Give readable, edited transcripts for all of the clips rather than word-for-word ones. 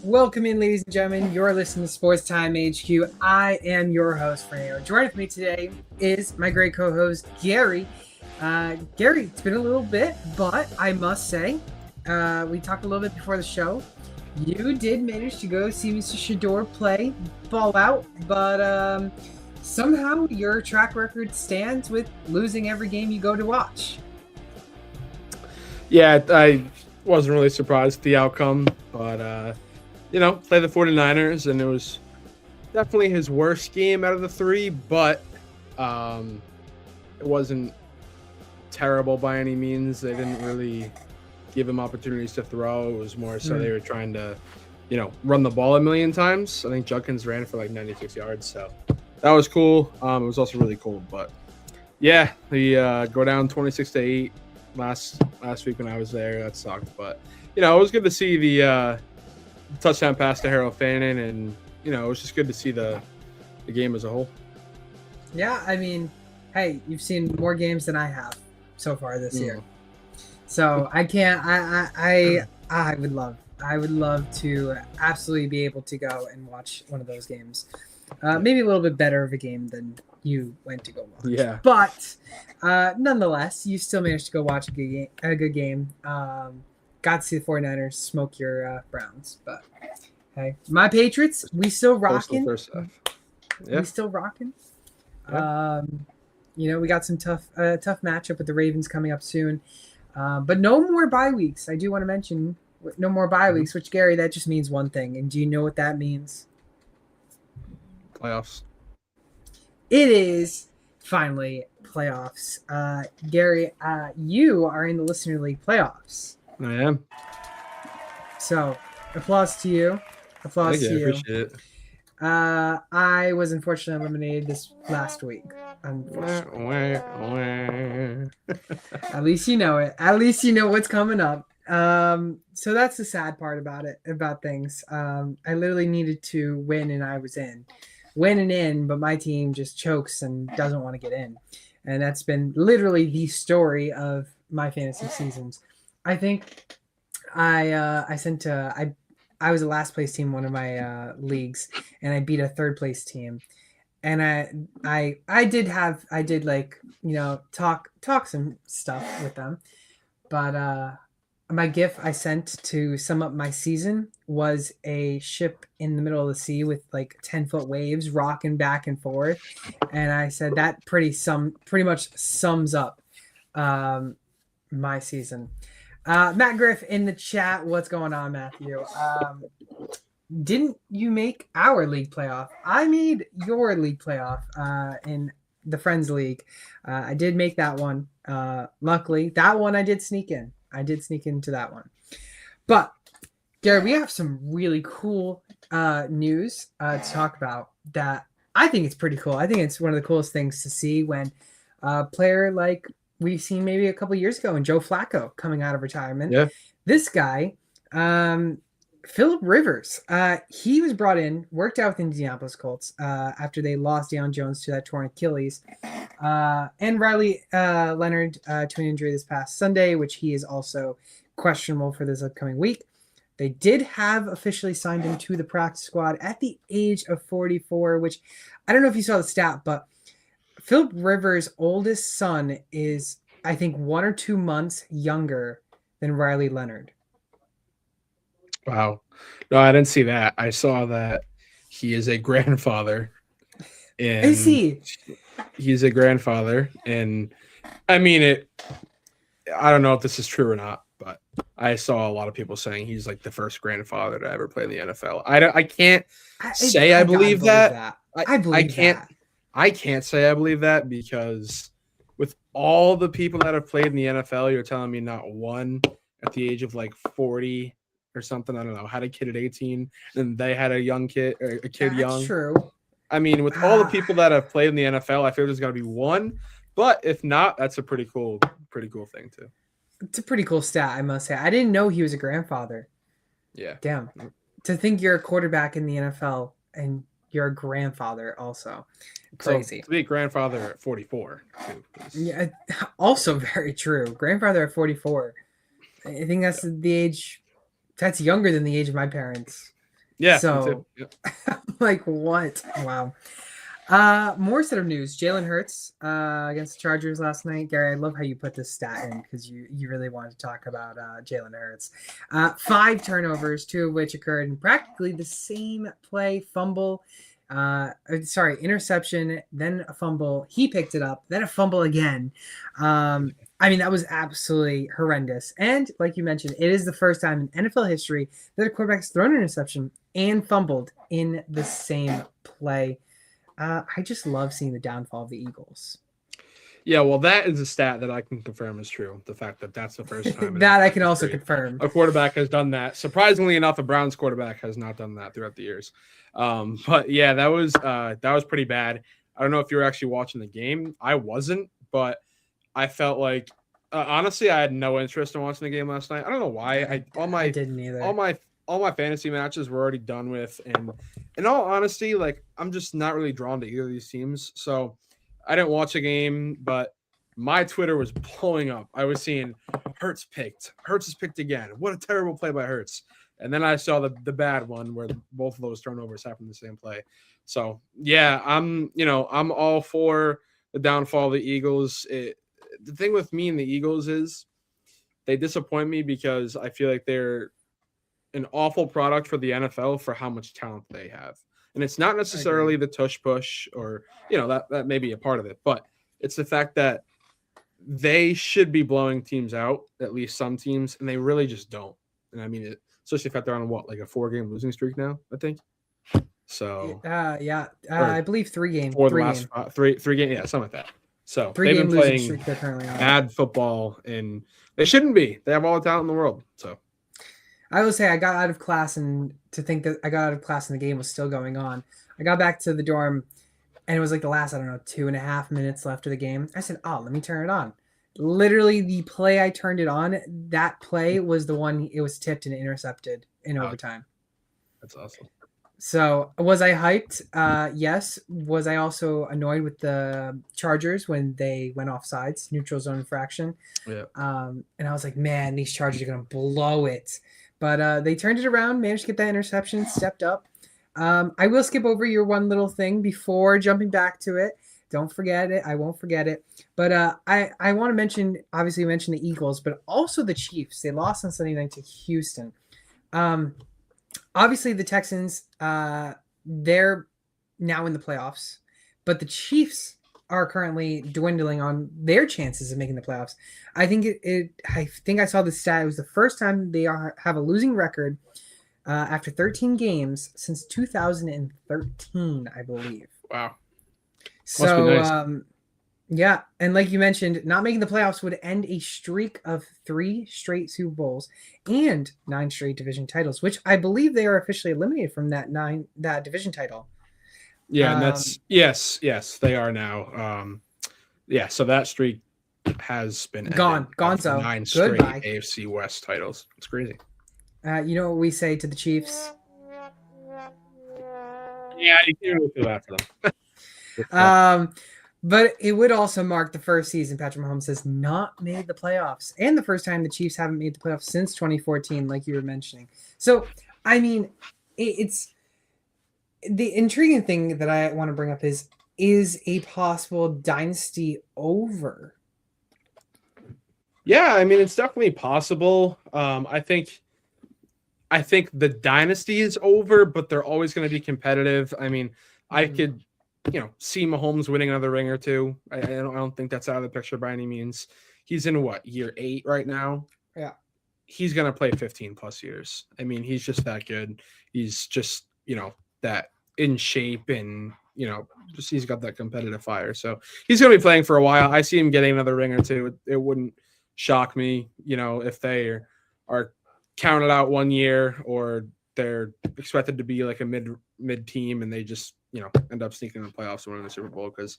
Welcome in, ladies and gentlemen. You're listening to Sports Time HQ. I am your host, Fernando. Joining with me today is my great co-host, Gary. Gary, it's been a little bit, but I must say, we talked a little bit before the show. You did manage to go see Mr. Shador play ball out, but somehow your track record stands with losing every game you go to watch. Yeah, I wasn't really surprised at the outcome, but play the 49ers, and it was definitely his worst game out of the three, but it wasn't terrible by any means. They didn't really give him opportunities to throw. It was more so they were trying to, run the ball a million times. I think Judkins ran for like 96 yards, so that was cool. It was also really cold, but yeah, the go down 26-8 last week when I was there. That sucked, but it was good to see the touchdown pass to Harold Fannin, and it was just good to see the game as a whole. Yeah, I mean, hey, you've seen more games than I have so far this year, so I can't. I would love to absolutely be able to go and watch one of those games. Maybe a little bit better of a game than you went to go watch. Yeah, but nonetheless, you still managed to go watch a good game. Got to see the 49ers smoke your Browns, but hey, my Patriots, we still rocking. Yeah. We still rocking. Yeah. We got some tough matchup with the Ravens coming up soon, but no more bye weeks. I do want to mention no more bye weeks, which, Gary, that just means one thing, and do you know what that means? Playoffs. It is finally playoffs. Gary, you are in the Listener League playoffs. I am. So, applause to you. Applause to you. Appreciate it. I was unfortunately eliminated this last week. Unfortunately. At least you know it. At least you know what's coming up. So that's the sad part about things. I literally needed to win, and I was in. Win and in, but my team just chokes and doesn't want to get in. And that's been literally the story of my fantasy seasons. I think I was a last place team in one of my leagues, and I beat a third place team. And I did talk some stuff with them, but my GIF I sent to sum up my season was a ship in the middle of the sea with like 10-foot waves rocking back and forth, and I said that pretty much sums up my season. Matt Griff in the chat, what's going on, Matthew? Didn't you make our league playoff? I made your league playoff in the Friends League. I did make that one. Luckily, that one I did sneak in. I did sneak into that one. But, Gary, we have some really cool news to talk about that I think it's pretty cool. I think it's one of the coolest things to see when a player like we've seen maybe a couple years ago, and Joe Flacco coming out of retirement. Yeah. This guy, Phillip Rivers, he was brought in, worked out with Indianapolis Colts after they lost Deion Jones to that torn Achilles, and Riley Leonard to an injury this past Sunday, which he is also questionable for this upcoming week. They did have officially signed him to the practice squad at the age of 44, which I don't know if you saw the stat, but Phillip Rivers' oldest son is, I think, 1 or 2 months younger than Riley Leonard. Wow. No, I didn't see that. I saw that he is a grandfather. And is he? He's a grandfather. And I mean, I don't know if this is true or not, but I saw a lot of people saying he's like the first grandfather to ever play in the NFL. I can't say I believe that. I can't say I believe that because with all the people that have played in the NFL, you're telling me not one at the age of like 40 or something, I don't know, had a kid at 18 and they had a young kid or a kid young. That's true. I mean, with all the people that have played in the NFL, I feel there's got to be one, but if not, that's a pretty cool thing too. It's a pretty cool stat, I must say. I didn't know he was a grandfather. Yeah. Damn. To think you're a quarterback in the NFL and you're a grandfather also. Crazy. So to be a grandfather at 44 too. Yeah, also very true. Grandfather at 44. I think that's the age. That's younger than the age of my parents. Yeah, me So, too. Yep. like, what? Wow. More set of news. Jalen Hurts against the Chargers last night. Gary, I love how you put this stat in because you really wanted to talk about Jalen Hurts. 5 turnovers, 2 of which occurred in practically the same play. Fumble, interception, then a fumble. He picked it up, then a fumble again. I mean, that was absolutely horrendous. And like you mentioned, it is the first time in NFL history that a quarterback's thrown an interception and fumbled in the same play. I just love seeing the downfall of the Eagles. Yeah, well, that is a stat that I can confirm is true. The fact that that's the first time that I can also confirm a quarterback has done that. Surprisingly enough, a Browns quarterback has not done that throughout the years. But yeah, that was pretty bad. I don't know if you were actually watching the game. I wasn't, but I felt like honestly, I had no interest in watching the game last night. I don't know why. I didn't either. All my fantasy matches were already done with, and in all honesty, like I'm just not really drawn to either of these teams. So I didn't watch a game, but my Twitter was blowing up. I was seeing Hurts picked. Hurts is picked again. What a terrible play by Hurts. And then I saw the bad one where both of those turnovers happened in the same play. So yeah, I'm all for the downfall of the Eagles. The thing with me and the Eagles is they disappoint me because I feel like they're an awful product for the NFL for how much talent they have. And it's not necessarily the tush push or, that may be a part of it, but it's the fact that they should be blowing teams out, at least some teams, and they really just don't. And I mean, especially if they're on like a 4-game losing streak now, I think. So, yeah. I believe 3 games. For the last 3 games, yeah, something like that. So 3 they've been playing streak they're currently on. bad football, and they shouldn't be. They have all the talent in the world. So I will say I got out of class, and to think that I got out of class and the game was still going on. I got back to the dorm, and it was like the last, 2.5 minutes left of the game. I said, "Oh, let me turn it on." Literally, the play I turned it on, that play was the one. It was tipped and intercepted in overtime. That's awesome. So was I hyped? Yes. Was I also annoyed with the Chargers when they went offsides, neutral zone infraction? Yeah. And I was like, man, these Chargers are going to blow it. But they turned it around, managed to get that interception, stepped up. I will skip over your one little thing before jumping back to it. Don't forget it. I won't forget it. But I want to mention, obviously you mentioned the Eagles, but also the Chiefs. They lost on Sunday night to Houston. Obviously the Texans, they're now in the playoffs, but the Chiefs are currently dwindling on their chances of making the playoffs. I think I think I saw the stat. It was the first time they have a losing record after 13 games since 2013, I believe. Wow. So, nice. Yeah, and like you mentioned, not making the playoffs would end a streak of 3 straight Super Bowls and 9 straight division titles, which I believe they are officially eliminated from that division title. Yeah, and that's yes, they are now. So that streak has been gone. So 9 straight AFC West titles. It's crazy. You know what we say to the Chiefs? Yeah, you can't really feel bad for them. But it would also mark the first season Patrick Mahomes has not made the playoffs, and the first time the Chiefs haven't made the playoffs since 2014, like you were mentioning. So, I mean, it's the intriguing thing that I want to bring up is a possible dynasty over? Yeah, I mean, it's definitely possible. I think the dynasty is over, but they're always going to be competitive. I mean, I could see Mahomes winning another ring or 2. I don't think that's out of the picture by any means. He's in year 8 right now. Yeah. He's going to play 15 plus years. I mean, he's just that good. He's just, that in shape and, just he's got that competitive fire. So he's going to be playing for a while. I see him getting another ring or 2. It wouldn't shock me, if they are counted out 1 year or they're expected to be like a mid team and they just, end up sneaking in the playoffs and winning the Super Bowl, because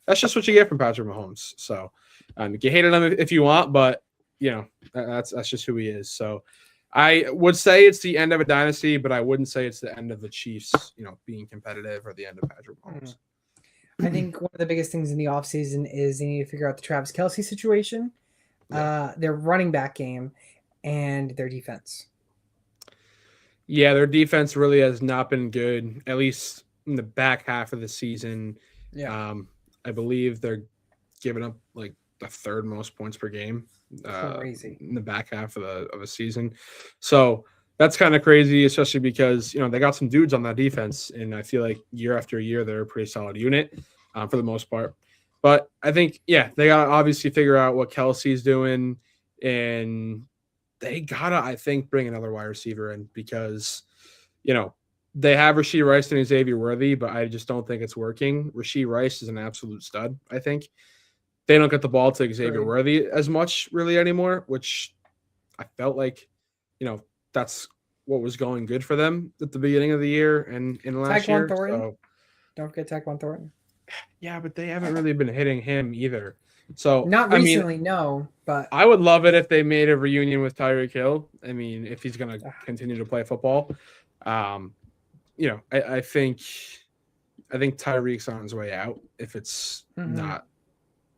that's just what you get from Patrick Mahomes. So you can hate him if you want, but that's just who he is. So I would say it's the end of a dynasty, but I wouldn't say it's the end of the Chiefs, being competitive, or the end of Patrick Mahomes. I think one of the biggest things in the offseason is they need to figure out the Travis Kelce situation, their running back game, and their defense. Yeah, their defense really has not been good, at least in the back half of the season. Yeah, I believe they're giving up like the third most points per game crazy. in the back half of the season. So that's kind of crazy, especially because they got some dudes on that defense, and I feel like year after year they're a pretty solid unit for the most part. But I think they got to obviously figure out what Kelsey's doing, and they gotta, I think, bring another wide receiver in because, they have Rashee Rice and Xavier Worthy, but I just don't think it's working. Rashee Rice is an absolute stud, I think. They don't get the ball to Xavier Great. Worthy as much really anymore, which I felt like, that's what was going good for them at the beginning of the year and in last Tyquan year. Thornton. So Don't forget Tyquan Thornton. yeah, but they haven't really been hitting him either. So Not I mean, recently, no, but I would love it if they made a reunion with Tyreek Hill. I mean, if he's going to continue to play football, I think Tyreek's on his way out. If it's not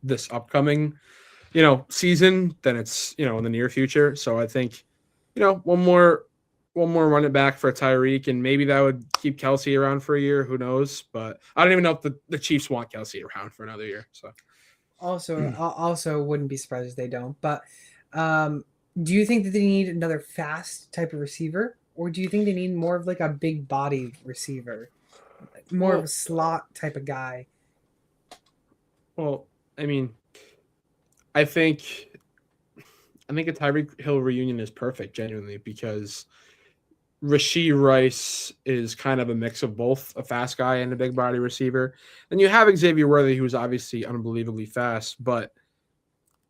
this upcoming, season, then it's in the near future. So I think, one more run it back for Tyreek, and maybe that would keep Kelsey around for a year. Who knows? But I don't even know if the Chiefs want Kelsey around for another year. So. Also wouldn't be surprised if they don't. But do you think that they need another fast type of receiver, or do you think they need more of like a big body receiver, more of a slot type of guy? Well, I mean, I think a Tyreek Hill reunion is perfect, genuinely, because Rashee Rice is kind of a mix of both a fast guy and a big body receiver. And you have Xavier Worthy, who's obviously unbelievably fast, but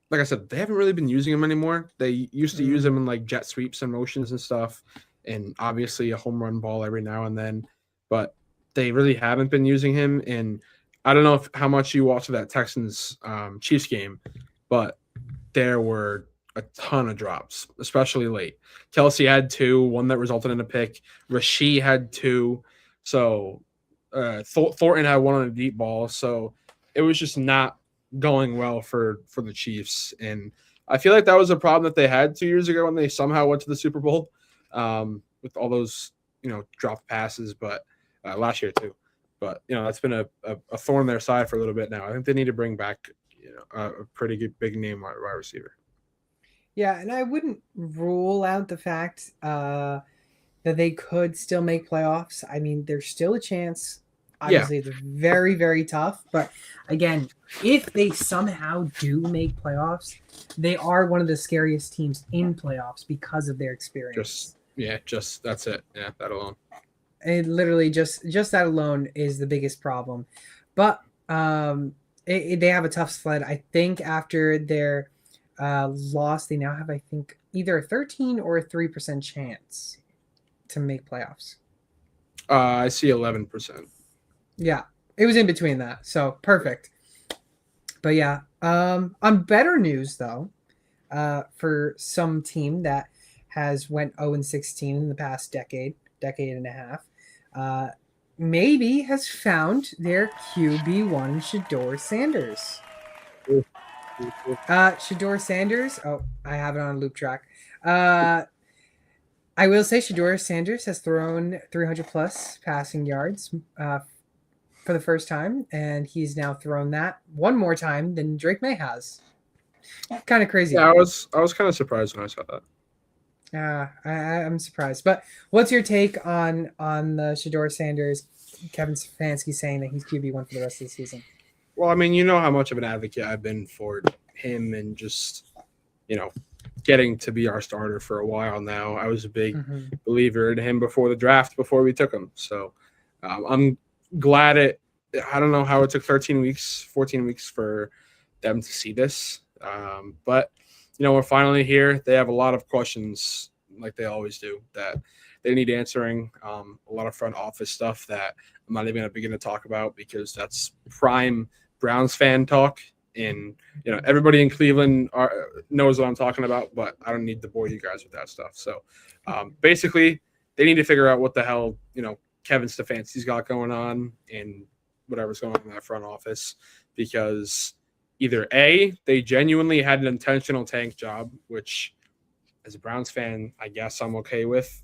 like I said, they haven't really been using him anymore. They used to use him in like jet sweeps and motions and stuff, and obviously a home run ball every now and then, but they really haven't been using him. And I don't know how much you watched that Texans Chiefs game, but there were a ton of drops, especially late. Kelsey had 2, one that resulted in a pick. Rashee had 2. So Thornton had 1 on a deep ball. So it was just not going well for the Chiefs. And I feel like that was a problem that they had 2 years ago when they somehow went to the Super Bowl with all those, dropped passes, but last year too. But, that's been a thorn in their side for a little bit now. I think they need to bring back, a pretty good big name wide receiver. Yeah, and I wouldn't rule out the fact that they could still make playoffs. I mean, there's still a chance. Obviously, it's very, very tough. But again, if they somehow do make playoffs, they are one of the scariest teams in playoffs because of their experience. Just that's it. Yeah, that alone. And literally, just that alone is the biggest problem. But they have a tough sled. I think after their loss, they now have, I think, either a 13 or a 3% chance to make playoffs. I see 11%. Yeah, it was in between that, so perfect. But yeah, on better news though, for some team that has went 0-16 in the past decade and a half, maybe has found their QB1 Shedeur Sanders. Shedeur Sanders. Oh, I have it on a loop track. I will say Shedeur Sanders has thrown 300 plus passing yards for the first time, and he's now thrown that one more time than Drake May has. Kind of crazy. Yeah, I was kind of surprised when I saw that. I'm surprised. But what's your take on the Shedeur Sanders? Kevin Stefanski saying that he's QB1 for the rest of the season. Well, I mean, you know how much of an advocate I've been for him and just, getting to be our starter for a while now. I was a big believer in him before the draft, before we took him. So I'm glad I don't know how it took 14 weeks for them to see this. But, we're finally here. They have a lot of questions, like they always do, that they need answering. A lot of front office stuff that I'm not even going to begin to talk about because that's prime Browns fan talk. And, everybody in Cleveland knows what I'm talking about, but I don't need to bore you guys with that stuff. So basically, they need to figure out what the hell, Kevin Stefanski's got going on and whatever's going on in that front office, because either A, they genuinely had an intentional tank job, which as a Browns fan, I guess I'm okay with,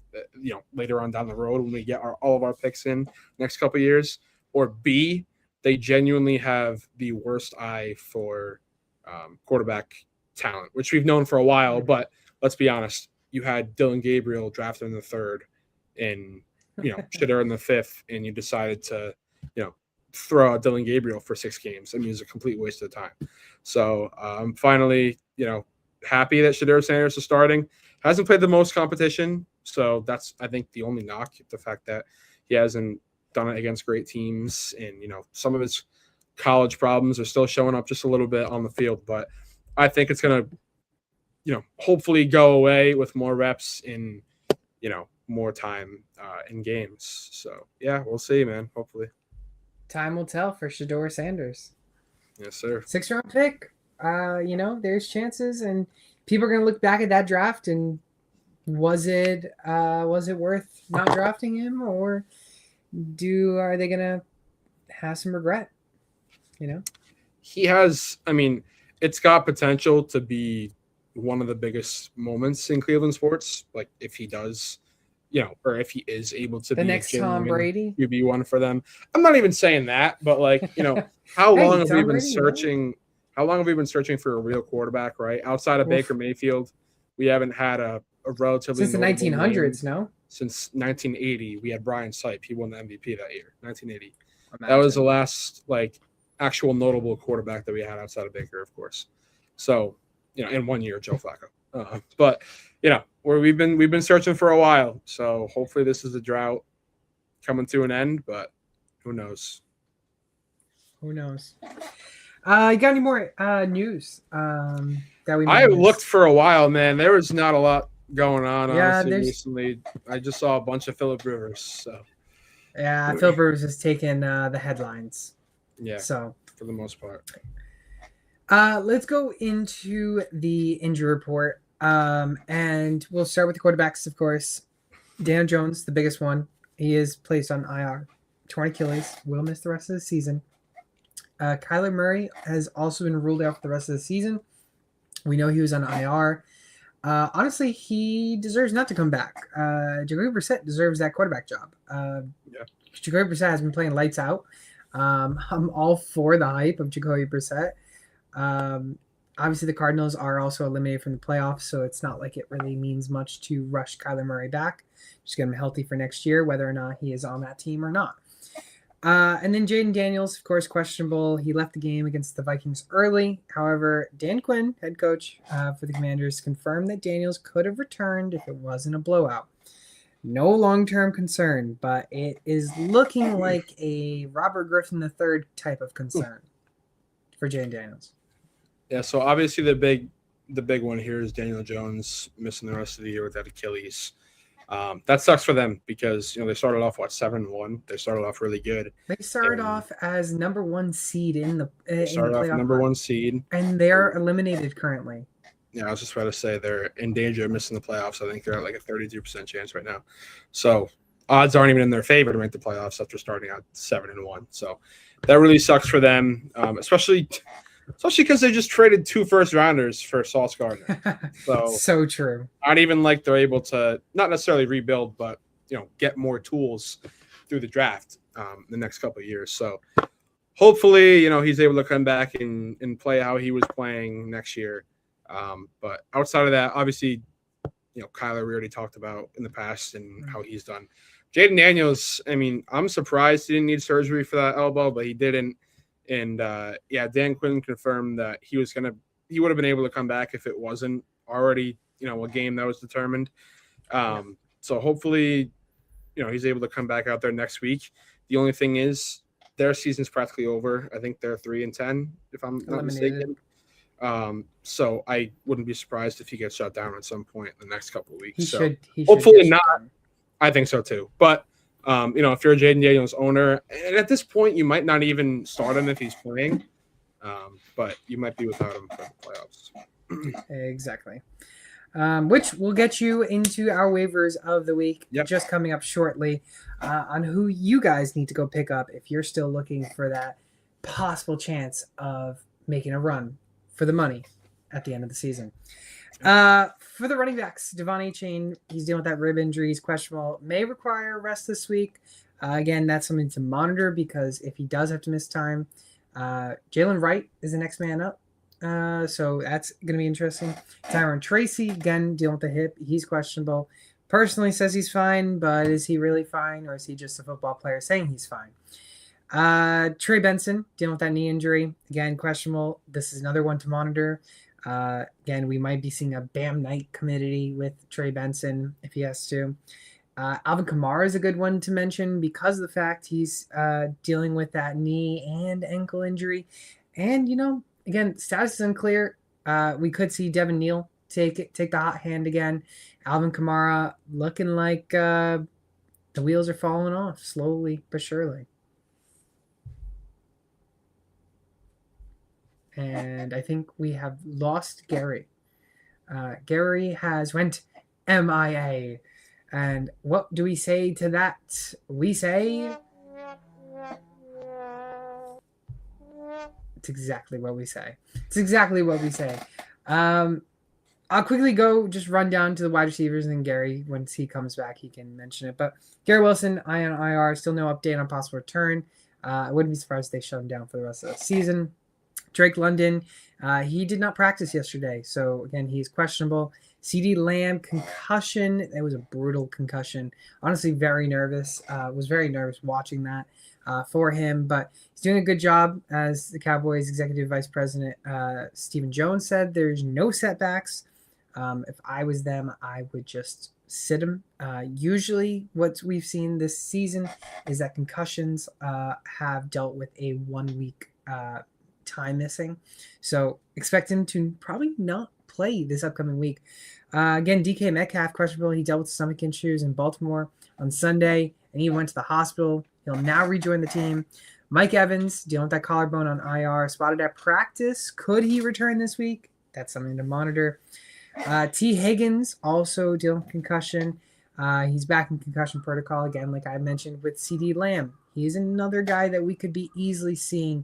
later on down the road when we get all of our picks in next couple of years. Or B, they genuinely have the worst eye for quarterback talent, which we've known for a while. But let's be honest, you had Dylan Gabriel drafted in the third and, Shedeur in the fifth, and you decided to, throw out Dylan Gabriel for 6 games. I mean, it's a complete waste of time. So I'm finally, happy that Shedeur Sanders is starting. Hasn't played the most competition, so that's, I think, the only knock, the fact that he hasn't done it against great teams, and some of his college problems are still showing up just a little bit on the field. But I think it's gonna, hopefully go away with more reps in, more time in games. So yeah, we'll see, man. Hopefully. Time will tell for Shedeur Sanders. Yes, sir. 6th-round pick. There's chances, and people are going to look back at that draft and was it worth not drafting him, or are they going to have some regret? He has. I mean, it's got potential to be one of the biggest moments in Cleveland sports. Like if he does. Or if he is able to the be next Tom Brady QB1 for them. I'm not even saying that, but how long have we been searching? Right? How long have we been searching for a real quarterback? Right, outside of Baker Mayfield, we haven't had a relatively since the 1900s. No, since 1980, we had Brian Sipe. He won the MVP that year, 1980. That was the last actual notable quarterback that we had outside of Baker, of course. So in 1 year, Joe Flacco. But where we've been searching for a while. So hopefully this is a drought coming to an end, but who knows? Who knows? You got any more news that we? I looked for a while, man. There was not a lot going on. Honestly, recently. I just saw a bunch of Phillip Rivers. So yeah, Phillip Rivers has taken the headlines. Yeah. So for the most part. Let's go into the injury report. And we'll start with the quarterbacks, of course. Daniel Jones, the biggest one. He is placed on IR. Torn Achilles, will miss the rest of the season. Kyler Murray has also been ruled out for the rest of the season. We know he was on IR. Honestly, he deserves not to come back. Jacoby Brissett deserves that quarterback job. Jacoby Brissett has been playing lights out. I'm all for the hype of Jacoby Brissett. Obviously, the Cardinals are also eliminated from the playoffs, so it's not like it really means much to rush Kyler Murray back. Just get him healthy for next year, whether or not he is on that team or not. And then Jaden Daniels, of course, questionable. He left the game against the Vikings early. However, Dan Quinn, head coach for the Commanders, confirmed that Daniels could have returned if it wasn't a blowout. No long-term concern, but it is looking like a Robert Griffin III type of concern for Jaden Daniels. Yeah, so obviously the big one here is Daniel Jones missing the rest of the year with that Achilles. That sucks for them because they started off 7-1. They started off really good. They started off as number 1 seed in the number 1 seed, and they're eliminated currently. Yeah, I was just about to say they're in danger of missing the playoffs. I think they're at a 32% chance right now. So odds aren't even in their favor to make the playoffs after starting out 7-1. So that really sucks for them, especially because they just traded 2 first-rounders for Sauce Gardner. So true. Not even they're able to not necessarily rebuild, but get more tools through the draft the next couple of years. So hopefully, he's able to come back and play how he was playing next year. But outside of that, obviously, Kyler we already talked about in the past and how he's done. Jaden Daniels, I mean, I'm surprised he didn't need surgery for that elbow, but he didn't. And Dan Quinn confirmed that he would have been able to come back if it wasn't already, a game that was determined. So hopefully, he's able to come back out there next week. The only thing is their season's practically over. I think they're 3-10, if I'm not mistaken. So I wouldn't be surprised if he gets shut down at some point in the next couple of weeks. He hopefully not. I think so too. But if you're a Jaden Daniels owner, and at this point you might not even start him if he's playing, but you might be without him for the playoffs. Exactly. Which will get you into our waivers of the week, just coming up shortly, on who you guys need to go pick up if you're still looking for that possible chance of making a run for the money at the end of the season. For the running backs, Devon A-Chain, he's dealing with that rib injury. He's questionable. May require rest this week. Again, that's something to monitor because if he does have to miss time, Jalen Wright is the next man up. So that's going to be interesting. Tyron Tracy, again, dealing with the hip. He's questionable. Personally says he's fine, but is he really fine, or is he just a football player saying he's fine? Trey Benson, dealing with that knee injury. Again, questionable. This is another one to monitor. Again, we might be seeing a Bam Knight committee with Trey Benson if he has to. Alvin Kamara is a good one to mention because of the fact he's dealing with that knee and ankle injury. And, again, status is unclear. We could see Devin Neal take the hot hand again. Alvin Kamara looking like the wheels are falling off slowly but surely. And I think we have lost Gary. Gary has went MIA. And what do we say to that? We say it's exactly what we say. It's exactly what we say. I'll quickly just run down to the wide receivers, and then Gary, once he comes back, he can mention it. But Gary Wilson, on IR, still no update on possible return. I wouldn't be surprised if they shut him down for the rest of the season. Drake London, he did not practice yesterday, so again, he's questionable. CD Lamb, concussion. It was a brutal concussion. Honestly, very nervous. Was very nervous watching that for him, but he's doing a good job. As the Cowboys executive vice president Stephen Jones said, there's no setbacks. If I was them, I would just sit him. Usually what we've seen this season is that concussions have dealt with a 1 week time missing. So expect him to probably not play this upcoming week. Again, DK Metcalf, questionable. He dealt with stomach issues in Baltimore on Sunday, and he went to the hospital. He'll now rejoin the team. Mike Evans, dealing with that collarbone on IR, spotted at practice. Could he return this week? That's something to monitor. T. Higgins, also dealing with concussion. He's back in concussion protocol again, like I mentioned with CD Lamb. He's another guy that we could be easily seeing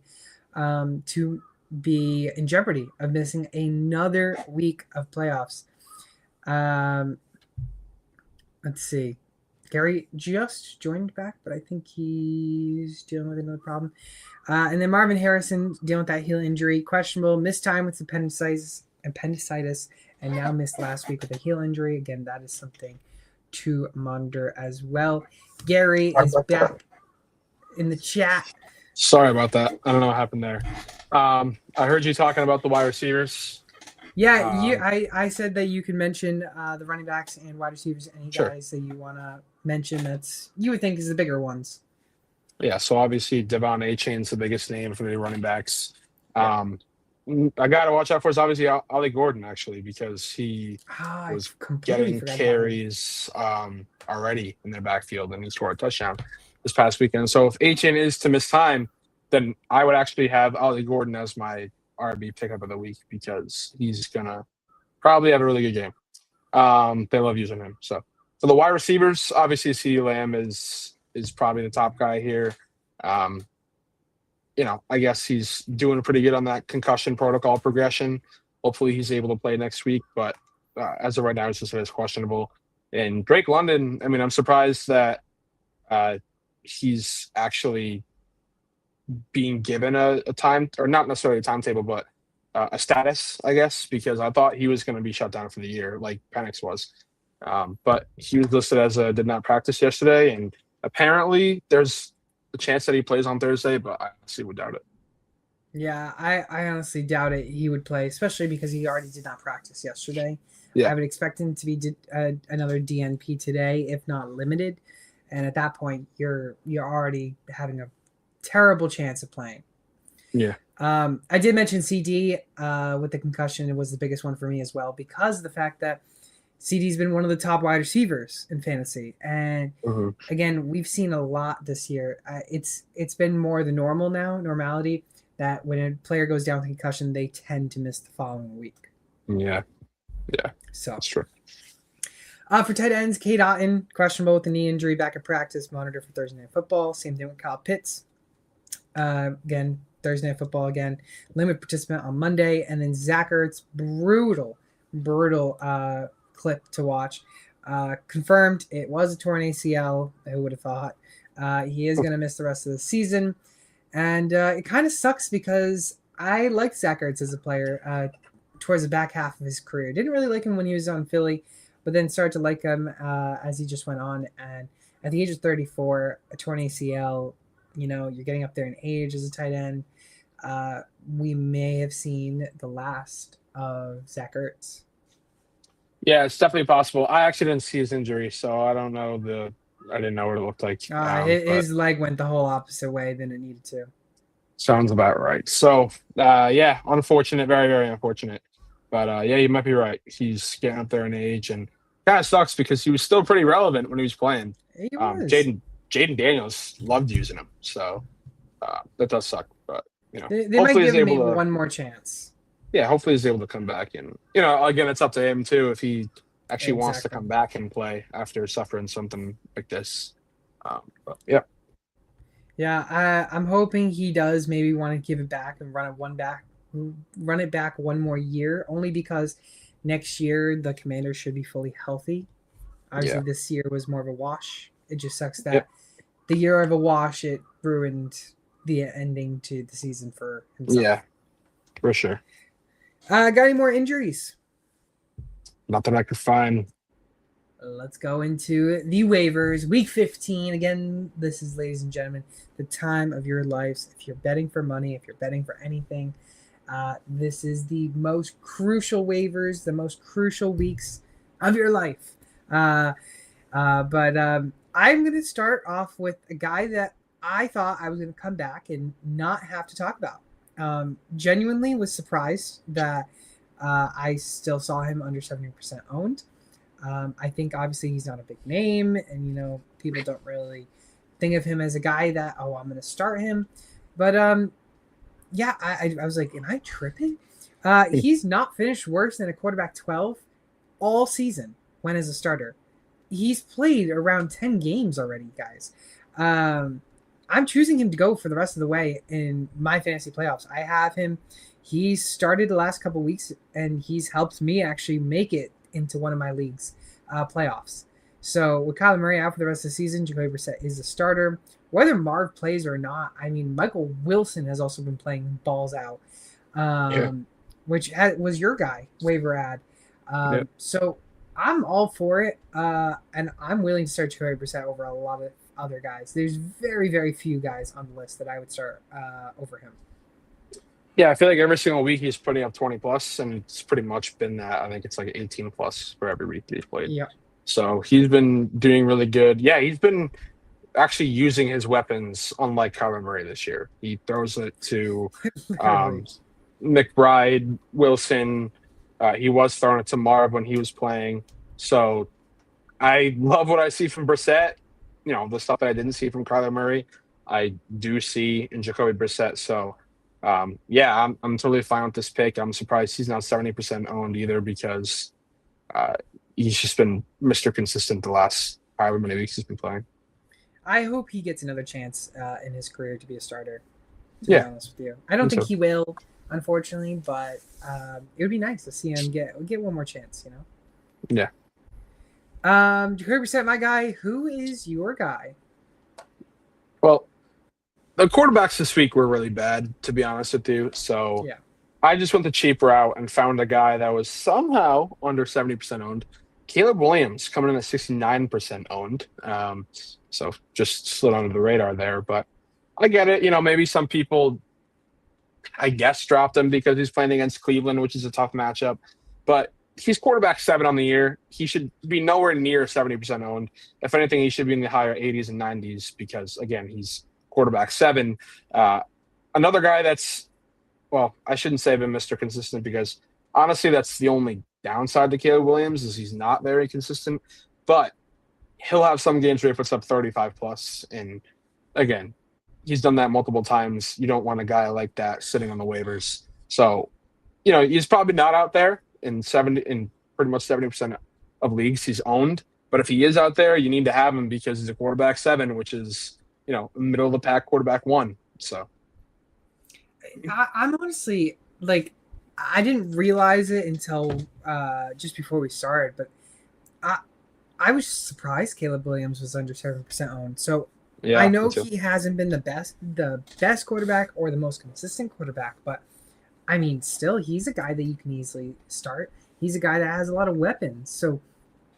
to be in jeopardy of missing another week of playoffs. Let's see. Gary just joined back, but I think he's dealing with another problem. And then Marvin Harrison dealing with that heel injury, questionable, missed time with appendicitis, and now missed last week with a heel injury. Again, that is something to monitor as well. Gary is back in the chat. Sorry about that. I don't know what happened there. I heard you talking about the wide receivers. Yeah, I said that you can mention the running backs and wide receivers, any guys that you want to mention that's you would think is the bigger ones. Yeah, so obviously Devon A-Chain's the biggest name for the running backs. I got to watch out for is obviously Ollie Gordon, actually, because he was getting carries already in their backfield, and he scored a touchdown this past weekend. So if A-Chain is to miss time, then I would actually have Ollie Gordon as my RB pickup of the week because he's going to probably have a really good game. They love using him. So for the wide receivers, obviously CeeDee Lamb is probably the top guy here. I guess he's doing pretty good on that concussion protocol progression. Hopefully he's able to play next week, but as of right now, it's just as questionable. And Drake London, I mean, I'm surprised that he's actually being given a time, or not necessarily a timetable, but a status, I guess, because I thought he was going to be shut down for the year, like Penix was. But he was listed as did not practice yesterday, and apparently there's a chance that he plays on Thursday, but I honestly would doubt it. Yeah, I honestly doubt it he would play, especially because he already did not practice yesterday. Yeah. I would expect him to be another DNP today, if not limited. And at that point, you're already having a terrible chance of playing. Yeah. I did mention CD with the concussion. It was the biggest one for me as well because of the fact that CD's been one of the top wide receivers in fantasy. And again, we've seen a lot this year. It's been more the normality that when a player goes down with concussion, they tend to miss the following week. Yeah. So that's true. For tight ends, Cade Otton, questionable with the knee injury, back in practice, monitor for Thursday Night Football. Same thing with Kyle Pitts. Again, Thursday Night Football again. Limited participant on Monday. And then Zach Ertz, brutal brutal clip to watch. Confirmed it was a torn ACL. Who would have thought? He is going to miss the rest of the season. And it kind of sucks because I liked Zach Ertz as a player towards the back half of his career. Didn't really like him when he was on Philly, but then started to like him as he just went on. And at the age of 34, a torn ACL, you're getting up there in age as a tight end. We may have seen the last of Zach Ertz. Yeah, it's definitely possible. I actually didn't see his injury, so I don't know I didn't know what it looked like. His leg went the whole opposite way than it needed to. Sounds about right. So, yeah, unfortunate, very, very unfortunate. But, yeah, you might be right. He's getting up there in age, and kind of sucks because he was still pretty relevant when he was playing. He was. Jaden Daniels loved using him, so that does suck. But, they might give him maybe one more chance. Yeah, hopefully he's able to come back. And, again, it's up to him, too, if he actually wants to come back and play after suffering something like this. But, yeah. Yeah, I'm hoping he does maybe want to give it back and run it back one more year, only because next year the Commanders should be fully healthy. Obviously, this year was more of a wash. It just sucks that the year of a wash, it ruined the ending to the season for himself. Yeah, for sure. Got any more injuries? Not that I could find. Let's go into the waivers. Week 15. Again, this is, ladies and gentlemen, the time of your lives. If you're betting for money, if you're betting for anything, this is the most crucial waivers, the most crucial weeks of your life. But I'm going to start off with a guy that I thought I was going to come back and not have to talk about. Genuinely was surprised that I still saw him under 70% owned. I think obviously he's not a big name, and people don't really think of him as a guy that I'm going to start him. But yeah, I was like, am I tripping? He's not finished worse than a quarterback 12 all season when as a starter. He's played around 10 games already, guys. I'm choosing him to go for the rest of the way in my fantasy playoffs. I have him. He's started the last couple weeks, and he's helped me actually make it into one of my leagues playoffs. So with Kyler Murray out for the rest of the season, Jacoby Brissett is the starter. Whether Marv plays or not, Michael Wilson has also been playing balls out, which was your guy, waiver ad. So I'm all for it, and I'm willing to start Jacoby Brissett over a lot of other guys. There's very, very few guys on the list that I would start over him. Yeah, I feel like every single week he's putting up 20 plus, and it's pretty much been that. I think it's like 18 plus for every week that he's played. Yeah. So he's been doing really good. Yeah, he's been actually using his weapons, unlike Kyler Murray this year. He throws it to McBride, Wilson. He was throwing it to Marv when he was playing. So I love what I see from Brissett. The stuff that I didn't see from Kyler Murray, I do see in Jacoby Brissett. So yeah, I'm totally fine with this pick. I'm surprised he's not 70% owned either, because he's just been Mr. Consistent the last however many weeks he's been playing. I hope he gets another chance in his career to be a starter, to be honest with you. I don't think he will, unfortunately, but it would be nice to see him get one more chance, Yeah. Jacoby Brissett, my guy. Who is your guy? Well, the quarterbacks this week were really bad, to be honest with you. So yeah. I just went the cheap route and found a guy that was somehow under 70% owned. Caleb Williams coming in at 69% owned. So just slid under the radar there. But I get it. Maybe some people, I guess, dropped him because he's playing against Cleveland, which is a tough matchup. But he's quarterback 7 on the year. He should be nowhere near 70% owned. If anything, he should be in the higher 80s and 90s because, again, he's quarterback 7. Another guy that's, well, I shouldn't say been Mr. Consistent, because honestly, that's the only downside to Caleb Williams is he's not very consistent. But he'll have some games where he puts up 35 plus. And again, he's done that multiple times. You don't want a guy like that sitting on the waivers. So, he's probably not out there in pretty much 70% of leagues he's owned. But if he is out there, you need to have him because he's a quarterback 7, which is, middle of the pack quarterback 1. So I'm honestly like, I didn't realize it until just before we started, but I was surprised Caleb Williams was under 7% owned. So Yeah, I me know too. he hasn't been the best quarterback or the most consistent quarterback, but I mean, still, he's a guy that you can easily start. He's a guy that has a lot of weapons. So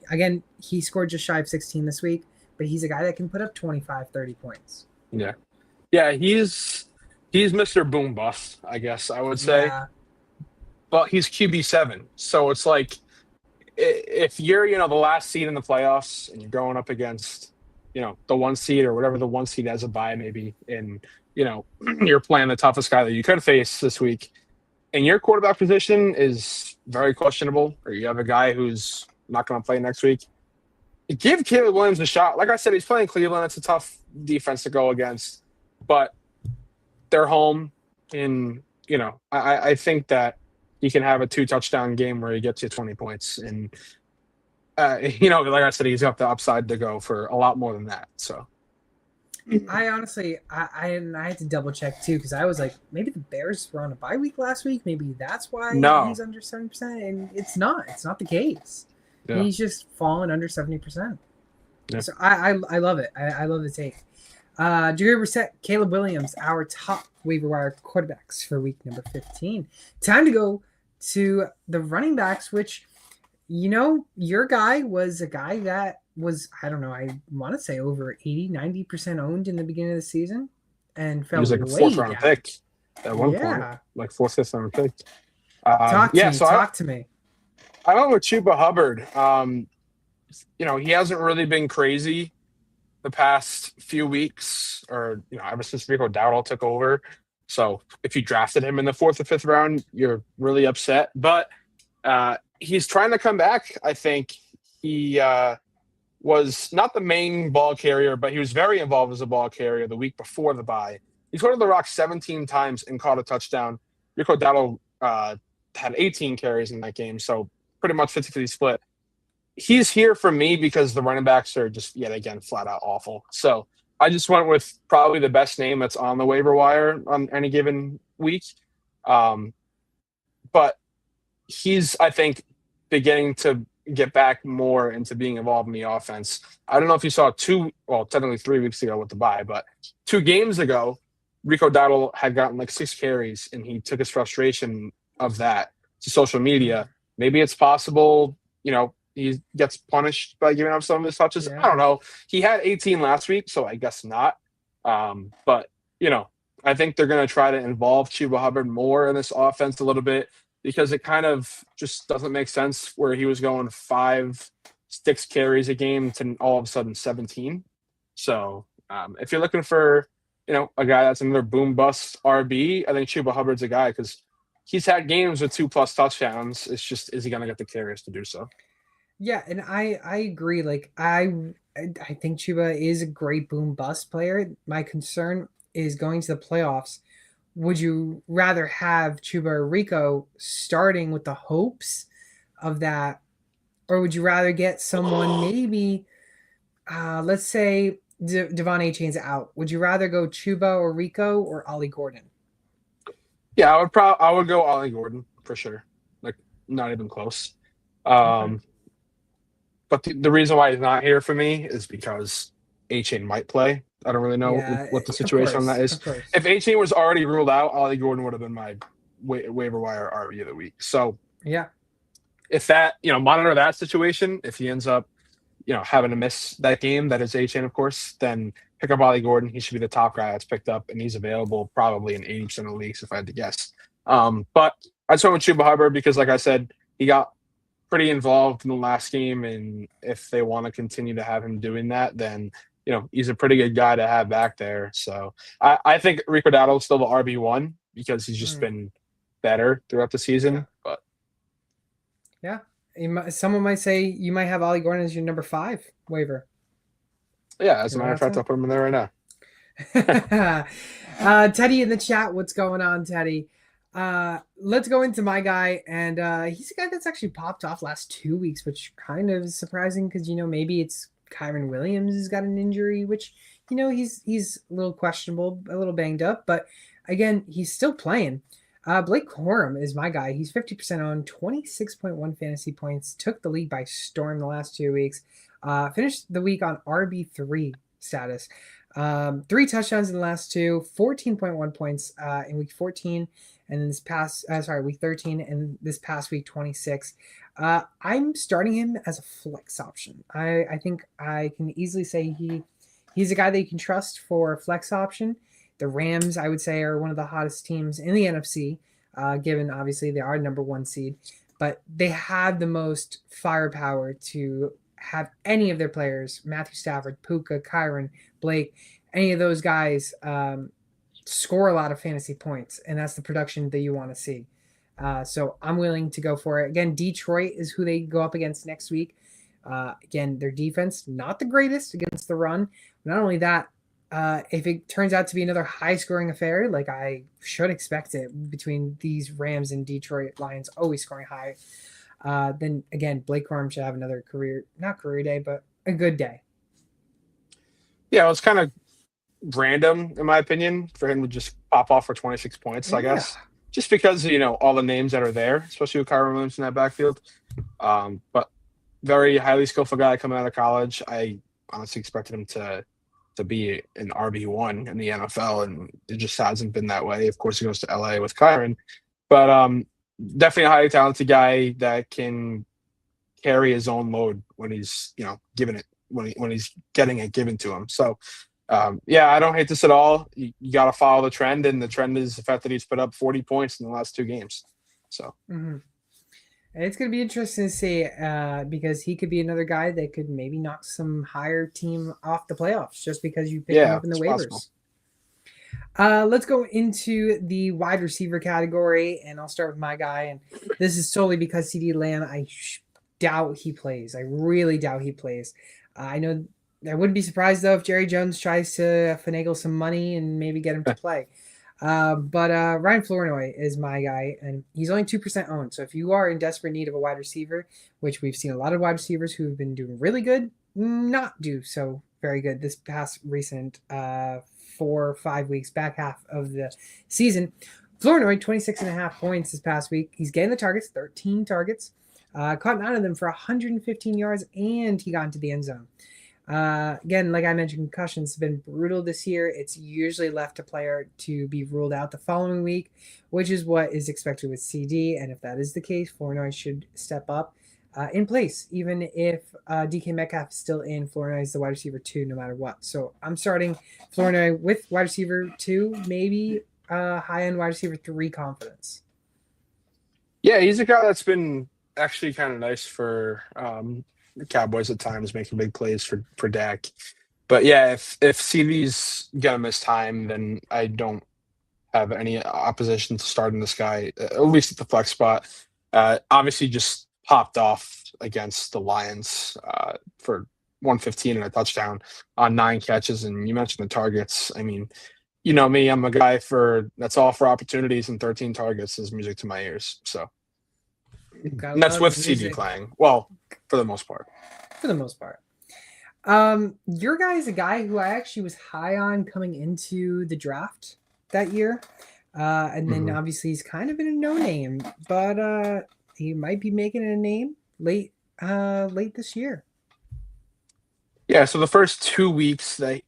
again, he scored just shy of 16 this week, but he's a guy that can put up 25, 30 points. Yeah. Yeah, he's Mr. Boom Bust, I guess I would say. Yeah. But he's QB7. So it's like if you're, the last seed in the playoffs and you're going up against, the 1 seed or whatever the 1 seed has a bye maybe, and you're playing the toughest guy that you could face this week, and your quarterback position is very questionable, or you have a guy who's not going to play next week, give Caleb Williams a shot. Like I said, he's playing Cleveland. It's a tough defense to go against, but they're home. And, I think that he can have a 2-touchdown game where he gets you 20 points. And, like I said, he's got the upside to go for a lot more than that. So I honestly, I had to double check too, because I was like, maybe the Bears were on a bye week last week. Maybe that's why he's under 70%. And it's not. It's not the case. Yeah. He's just fallen under 70%. Yeah. So I love it. I love the take. Jacoby Brissett, Caleb Williams, our top waiver wire quarterbacks for week number 15. Time to go to the running backs, which, your guy was a guy that was, I don't know, I want to say over 80, 90% owned in the beginning of the season and fell he was like a 4th-round pick at one point, like 4th, 5th-round pick. Talk to me. I went with Chuba Hubbard. He hasn't really been crazy the past few weeks, or ever since Rico Dowdle took over. So if you drafted him in the 4th or 5th round, you're really upset. But he's trying to come back. I think he was not the main ball carrier, but he was very involved as a ball carrier the week before the bye. He threw to the rock 17 times and caught a touchdown. Rico Dowdle had 18 carries in that game, so pretty much 50-50 split. He's here for me because the running backs are just, yet again, flat out awful. So I just went with probably the best name that's on the waiver wire on any given week. But he's, I think, beginning to get back more into being involved in the offense. I don't know if you saw technically 3 weeks ago with the bye, but 2 games ago, Rico Dowdle had gotten like 6 carries, and he took his frustration of that to social media. Maybe it's possible, he gets punished by giving up some of his touches. Yeah. I don't know. He had 18 last week, so I guess not. But, I think they're going to try to involve Chuba Hubbard more in this offense a little bit, because it kind of just doesn't make sense where he was going 5-6 carries a game to all of a sudden 17. So if you're looking for, a guy that's another boom bust RB, I think Chuba Hubbard's a guy, because he's had games with 2+ touchdowns. It's just, is he going to get the carries to do so? Yeah, and I agree. Like, I think Chuba is a great boom bust player. My concern is going to the playoffs. Would you rather have Chuba or Rico starting with the hopes of that, or would you rather get someone maybe, let's say Devon Achane's out? Would you rather go Chuba or Rico or Ollie Gordon? Yeah, I would go Ollie Gordon for sure. Like, not even close. Okay. But the reason why he's not here for me is because Achane might play. I don't really know what the situation on that is. If Achane was already ruled out, Ollie Gordon would have been my waiver wire RB of the week. So yeah, if that, monitor that situation. If he ends up, having to miss that game, that is Achane, of course, then pick up Ollie Gordon. He should be the top guy that's picked up, and he's available probably in 80% of the leagues, if I had to guess. But I just went with Chuba Hubbard because, like I said, he got pretty involved in the last game, and if they want to continue to have him doing that, then he's a pretty good guy to have back there. So I think Rico Dowdle is still the RB1 because he's just been better throughout the season. Yeah. But yeah, someone might say you might have Ollie Gordon as your number 5 waiver. Yeah, as a matter of fact, I'll put him in there right now. Teddy in the chat, what's going on, Teddy? Let's go into my guy, and he's a guy that's actually popped off last 2 weeks, which kind of is surprising because maybe it's Kyren Williams has got an injury, which he's a little questionable, a little banged up, but again, he's still playing. Blake Corum is my guy. He's 50% on 26.1 fantasy points. Took the league by storm the last 2 weeks. Finished the week on RB3 status. 3 touchdowns in the last 2, 14.1 points in week 14, and this past week 13, and this past week 26. I'm starting him as a flex option. I think I can easily say he's a guy that you can trust for a flex option. The Rams, I would say, are one of the hottest teams in the NFC, given obviously they are number 1 seed, but they have the most firepower to have any of their players, Matthew Stafford, Puka, Kyron, Blake, any of those guys score a lot of fantasy points, and that's the production that you want to see. So I'm willing to go for it. Again, Detroit is who they go up against next week. Again, their defense, not the greatest against the run. Not only that, if it turns out to be another high-scoring affair, like I should expect it between these Rams and Detroit Lions, always scoring high, then again, Blake Corum should have another not career day, but a good day. Yeah, well, it's kind of random, in my opinion, for him to just pop off for 26 points, I guess. Just because, all the names that are there, especially with Kyron Williams in that backfield. But very highly skillful guy coming out of college. I honestly expected him to be an RB1 in the NFL, and it just hasn't been that way. Of course, he goes to LA with Kyron. But definitely a highly talented guy that can carry his own load when he's, given it, when he's getting it given to him. So, I don't hate this at all. You got to follow the trend, and the trend is the fact that he's put up 40 points in the last 2 games. So, It's going to be interesting to see because he could be another guy that could maybe knock some higher team off the playoffs just because you picked him up in the waivers. Let's go into the wide receiver category, and I'll start with my guy. And this is solely because CeeDee Lamb, I doubt he plays. I really doubt he plays. I know I wouldn't be surprised, though, if Jerry Jones tries to finagle some money and maybe get him to play. But Ryan Flournoy is my guy, and he's only 2% owned. So if you are in desperate need of a wide receiver, which we've seen a lot of wide receivers who have been doing really good, not do so very good this past recent 4 or 5 weeks, back half of the season. Flournoy, 26.5 points this past week. He's getting the targets, 13 targets. Caught 9 of them for 115 yards, and he got into the end zone. Again, like I mentioned, concussions have been brutal this year. It's usually left a player to be ruled out the following week, which is what is expected with CD. And if that is the case, Flournoy should step up in place. Even if DK Metcalf is still in, Flournoy is the wide receiver 2 no matter what. So I'm starting Flournoy with wide receiver 2, maybe high-end wide receiver 3 confidence. Yeah, he's a guy that's been actually kind of nice for the Cowboys at times, making big plays for Dak. But yeah, if CD's gonna miss time, then I don't have any opposition to starting this guy, at least at the flex spot. Obviously just popped off against the Lions for 115 and a touchdown on 9 catches. And you mentioned the targets. I mean, you know me, I'm a guy that's all for opportunities, and 13 targets is music to my ears. So and that's with CD playing. Well, for the most part. Your guy is a guy who I actually was high on coming into the draft that year. And then obviously he's kind of been a no-name, but he might be making a name late this year. Yeah, so the first 2 weeks the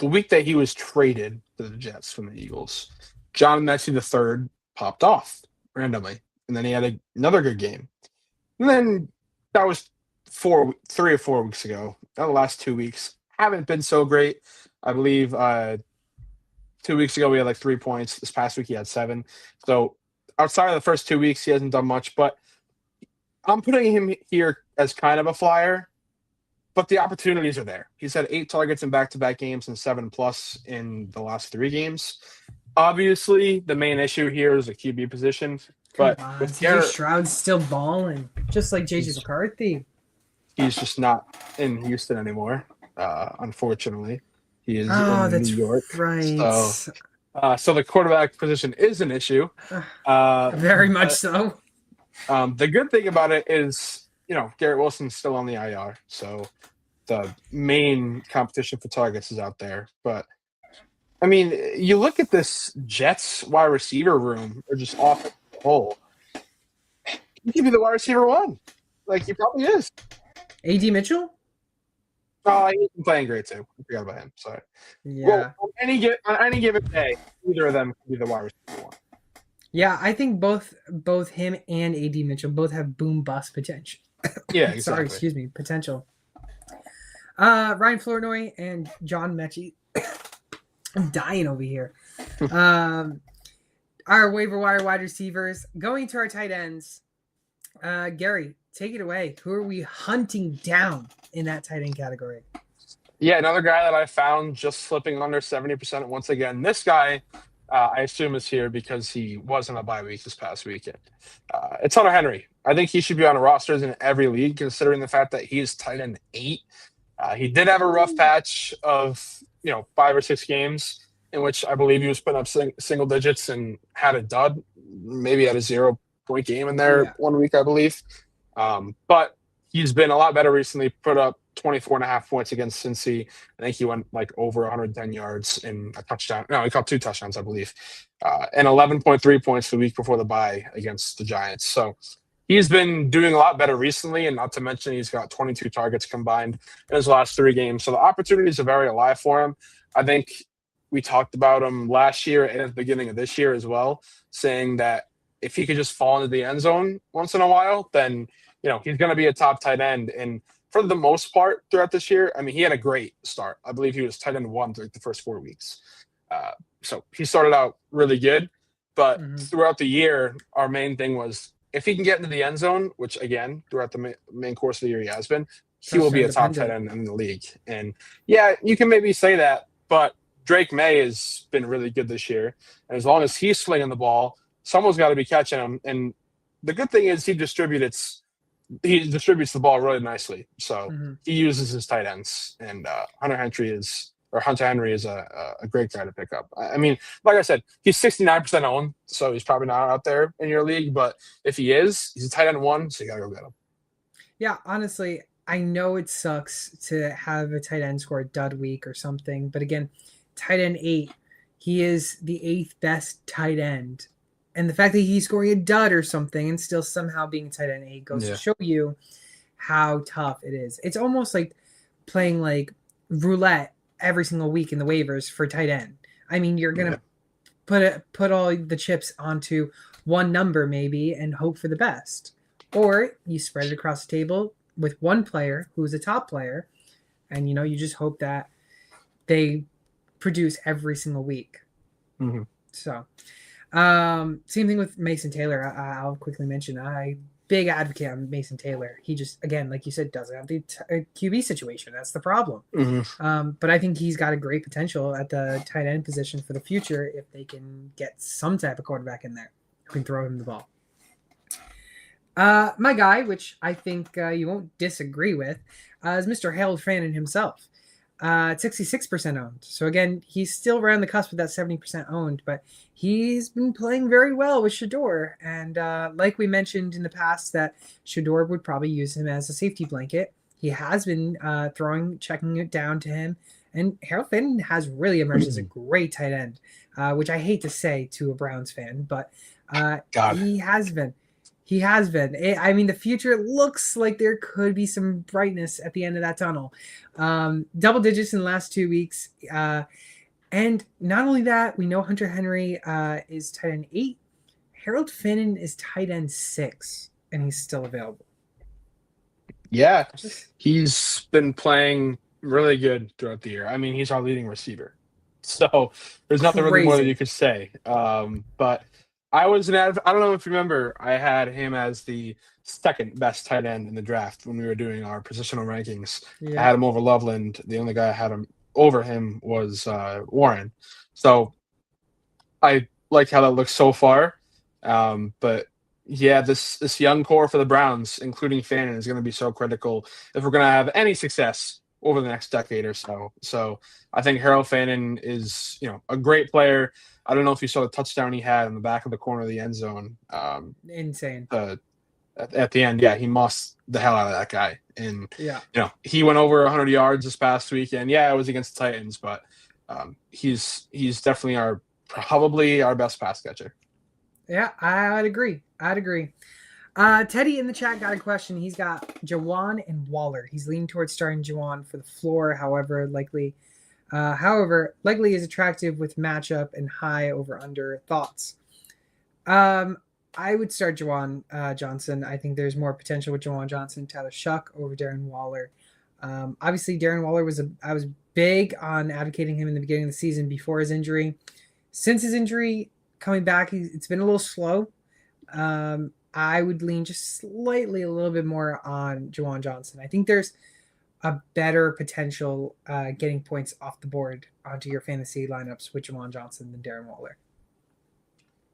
week that he was traded to the Jets from the Eagles, John Mechie III popped off randomly. And then he had another good game. And then that was 3 or 4 weeks ago. Now the last 2 weeks haven't been so great. I believe 2 weeks ago we had like 3 points. This past week he had 7. So outside of the first 2 weeks, he hasn't done much. But I'm putting him here as kind of a flyer. But the opportunities are there. He's had 8 targets in back-to-back games and 7+ in the last 3 games. Obviously, the main issue here is the QB position. But with Stroud's still balling, just like JJ McCarthy. He's just not in Houston anymore, unfortunately. He is in New York. Right. So the quarterback position is an issue. Very much so. The good thing about it is, Garrett Wilson's still on the IR. So the main competition for targets is out there. But I mean, you look at this Jets wide receiver room, or just off the whole. He could be the wide receiver one. Like, he probably is. A.D. Mitchell? Oh, he's been playing great too. I forgot about him. Sorry. Yeah. Well, on any given day, either of them could be the wide receiver one. Yeah, I think both him and A.D. Mitchell both have boom bust potential. Yeah, exactly. Sorry, excuse me, potential. Ryan Flournoy and John Mechie. I'm dying over here. Our waiver wire wide receivers. Going to our tight ends. Gary, take it away. Who are we hunting down in that tight end category? Yeah, another guy that I found just slipping under 70% once again. This guy, I assume, is here because he was on a bye week this past weekend. It's Hunter Henry. I think he should be on rosters in every league, considering the fact that he's tight end 8. He did have a rough patch of 5 or 6 games in which I believe he was putting up single digits and had a dud. Maybe had a 0-point game in there one week, I believe. But he's been a lot better recently. Put up 24.5 points against Cincy. I think he went like over 110 yards and a touchdown. No, he caught 2 touchdowns, I believe. And 11.3 points the week before the bye against the Giants. So he's been doing a lot better recently, and not to mention he's got 22 targets combined in his last 3 games. So the opportunities are very alive for him. I think we talked about him last year and at the beginning of this year as well, saying that if he could just fall into the end zone once in a while, then he's going to be a top tight end. And for the most part throughout this year, I mean, he had a great start. I believe he was tight end 1 through the first 4 weeks. So he started out really good. But throughout the year, our main thing was if he can get into the end zone, which, again, throughout the main course of the year he has been, he will be a top tight end in the league. And, yeah, you can maybe say that, but Drake May has been really good this year. And as long as he's slinging the ball, someone's got to be catching him. And the good thing is he distributes the ball really nicely. So he uses his tight ends. And Hunter Henry is a great guy to pick up. I mean, like I said, he's 69% owned, so he's probably not out there in your league. But if he is, he's a tight end 1, so you got to go get him. Yeah, honestly, I know it sucks to have a tight end score a dud week or something. But again, tight end 8, he is the 8th best tight end. And the fact that he's scoring a dud or something and still somehow being a tight end 8 goes to show you how tough it is. It's almost like playing like roulette every single week in the waivers for tight end. I mean, you're going to put all the chips onto one number maybe and hope for the best. Or you spread it across the table with one player who's a top player, and you just hope that they produce every single week. So same thing with Mason Taylor. I'll quickly mention big advocate on Mason Taylor. He just, again, like you said, doesn't have the QB situation. That's the problem. But I think he's got a great potential at the tight end position for the future if they can get some type of quarterback in there who can throw him the ball. My guy, which I think you won't disagree with, is Mr. Harold Fannin himself. 66% owned. So again, he's still around the cusp of that 70% owned, but he's been playing very well with Shador. And like we mentioned in the past, that Shador would probably use him as a safety blanket. He has been checking it down to him. And Harold Fannin has really emerged as a great tight end, which I hate to say to a Browns fan, but he has been. He has been. I mean, the future looks like there could be some brightness at the end of that tunnel. Double digits in the last 2 weeks. And not only that, we know Hunter Henry is tight end 8. Harold Fannin is tight end 6, and he's still available. Yeah, he's been playing really good throughout the year. I mean, he's our leading receiver. So there's nothing really more that you could say. But I don't know if you remember, I had him as the second best tight end in the draft when we were doing our positional rankings. I had him over Loveland. The only guy I had him over him was Warren. So I like how that looks so far. But yeah, this young core for the Browns, including Fannin, is going to be so critical if we're going to have any success over the next decade or so. So I think Harold Fannin is, a great player. I don't know if you saw the touchdown he had in the back of the corner of the end zone. Insane. At the end, he mossed the hell out of that guy. And, he went over 100 yards this past weekend. Yeah, it was against the Titans, but He's definitely probably our best pass catcher. Yeah, I'd agree. Teddy in the chat got a question. He's got Jawan and Waller. He's leaning towards starting Jawan for the floor. However, likely is attractive with matchup and high over under thoughts. I would start Jawan Johnson. I think there's more potential with Jawan Johnson, Tyler Shuck over Darren Waller. Obviously, Darren Waller I was big on advocating him in the beginning of the season before his injury. Since his injury, coming back, it's been a little slow. I would lean just slightly a little bit more on Jawan Johnson. I think there's a better potential getting points off the board onto your fantasy lineups with Jawan Johnson than Darren Waller.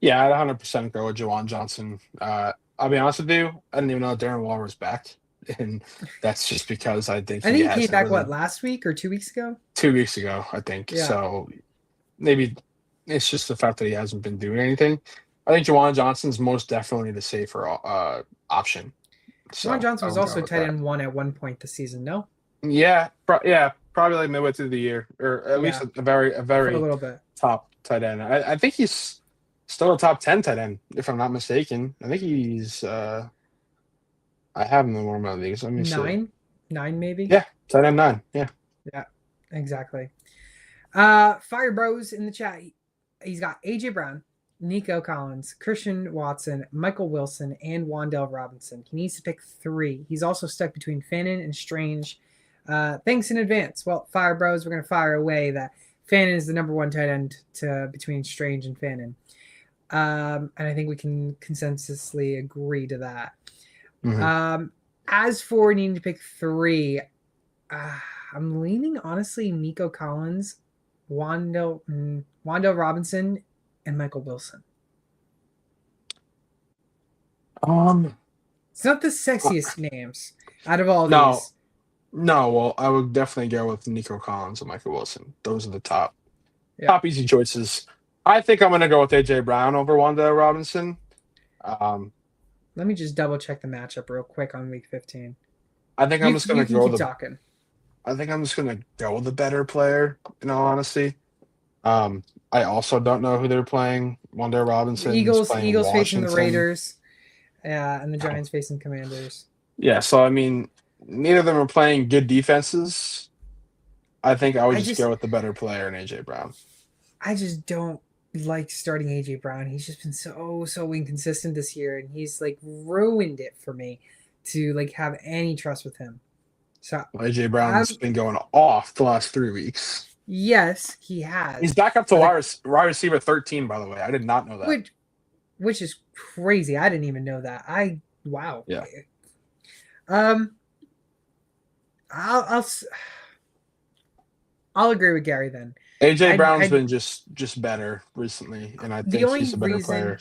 Yeah, I'd 100% go with Jawan Johnson. I'll be honest with you, I didn't even know Darren Waller was back. And that's just because I think he came back, last week or 2 weeks ago? 2 weeks ago, I think. Yeah. So maybe it's just the fact that he hasn't been doing anything. I think Jawan Johnson's most definitely the safer option. Jawan Johnson was also tight end 1 at one point this season, no? Yeah, probably like midway through the year, or at least a very a little bit top tight end. I think he's still a top 10 tight end, if I'm not mistaken. I think he's I have him in one of my leagues. Let me see. 9 maybe? Yeah, tight end 9. Yeah. Yeah, exactly. Fire Bros in the chat. He's got AJ Brown, Nico Collins, Christian Watson, Michael Wilson, and Wan'Dale Robinson. He needs to pick 3. He's also stuck between Fannin and Strange. Thanks in advance. Well, Fire Bros, we're going to fire away that Fannin is the number 1 tight end between Strange and Fannin. And I think we can consensusly agree to that. Mm-hmm. As for needing to pick 3, I'm leaning, honestly, Nico Collins, Wan'Dale Robinson, and Michael Wilson. It's not the sexiest names out of all these. No, well, I would definitely go with Nico Collins and Michael Wilson. Those are the top easy choices. I think I'm going to go with AJ Brown over Wan'Dale Robinson. Let me just double check the matchup real quick on week 15. I think I'm just going to go talking. I think I'm just going to go with the better player, in all honesty. I also don't know who they're playing. Wan'Dale Robinson. Eagles facing the Raiders. Yeah, and the Giants facing Commanders. Yeah, so I mean, neither of them are playing good defenses. I think I would just go with the better player in AJ Brown. I just don't like starting AJ Brown. He's just been so inconsistent this year, and he's like ruined it for me to like have any trust with him. So AJ Brown's been going off the last 3 weeks. Yes, he has. He's back up to wide receiver 13, by the way. I did not know that. Which is crazy. I didn't even know that. Wow. Yeah. I'll agree with Gary then. AJ Brown's been just better recently, and I think he's a better player.